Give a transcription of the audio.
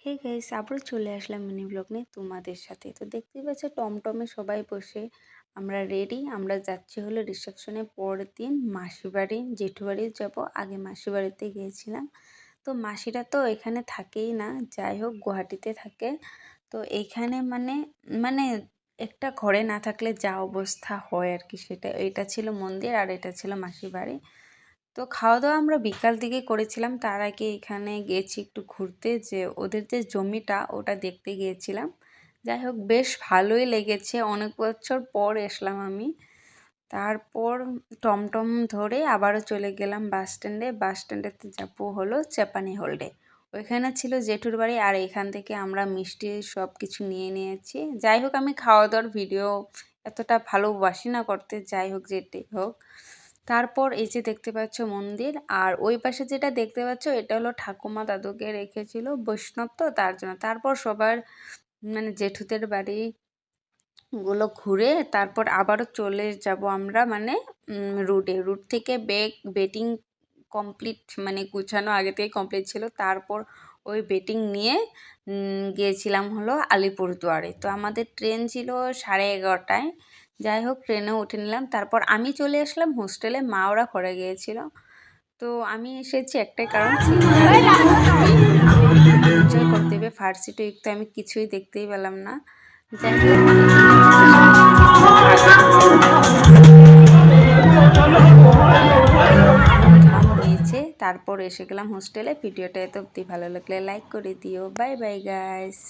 Hey guys, আবারও চলে আসলাম mini blog নিয়ে তোমাদের সাথে। তো দেখতেই পাচ্ছ টমটমে সবাই বসে আমরা রেডি। আমরা যাচ্ছি হলো রিসেপশনের পরের দিন মাসি বাড়ি, জেঠু বাড়ি যাব। আগে মাসি বাড়িতে গিয়েছিলাম। তো মাসিরা তো এখানে থাকেই না, যাই হোক গুয়াহাটিতে থাকে। তো এইখানে মানে মানে একটা ঘরে না থাকলে যা অবস্থা হয় আর কি, সেটা এটা ছিল মন্দির আর এটা ছিল মাসি বাড়ি। তো খাওয়া দাওয়া আমরা বিকাল দিকে করেছিলাম। তার আগে এখানে গিয়েছি একটু ঘুরতে, যে ওদের যে জমিটা ওটা দেখতে গিয়েছিলাম। যাই হোক বেশ ভালোই লেগেছে, অনেক বছর পর এসলাম আমি। তারপর টমটম ধরে আবারও চলে গেলাম বাস স্ট্যান্ডে। বাস স্ট্যান্ডেতে যাবো হলো চেপানি হলডে, ওইখানে ছিল জেঠুর বাড়ি। আর এখান থেকে আমরা মিষ্টি সব কিছু নিয়ে নিয়েছি। যাই হোক আমি খাওয়া দাওয়ার ভিডিও এতটা ভালোবাসি না করতে, যাই হোক যেটাই হোক। তারপর এই যে দেখতে পাচ্ছ মন্দির, আর ওই পাশে যেটা দেখতে পাচ্ছ এটা হলো ঠাকুমা দাদুকে রেখেছিল, বৈষ্ণব তো তার জন্য। তারপর সবার মানে জেঠুদের বাড়ি গুলো ঘুরে তারপর আবারও চলে যাব আমরা মানে রুট থেকে বেটিং কমপ্লিট, মানে গুছানো আগে থেকে কমপ্লিট ছিল। তারপর ওই বেটিং নিয়ে গিয়েছিলাম হলো আলিপুরদুয়ারে। তো আমাদের ট্রেন ছিল 11:30টায়। যাই হোক ট্রেনে উঠে নিলাম। তারপর আমি চলে আসলাম হোস্টেলে, মা ওরা ঘরে গিয়েছিল। তো আমি এসেছি একটাই কারণ, এনজয় করতে হবে। ফার্সিটি তো আমি কিছুই দেখতেই পেলাম না। যাই হোক হয়েছে। তারপর এসে গেলাম হোস্টেলে। ভিডিওটা এত অবধি ভালো লাগলে লাইক করে দিও। Bye bye guys.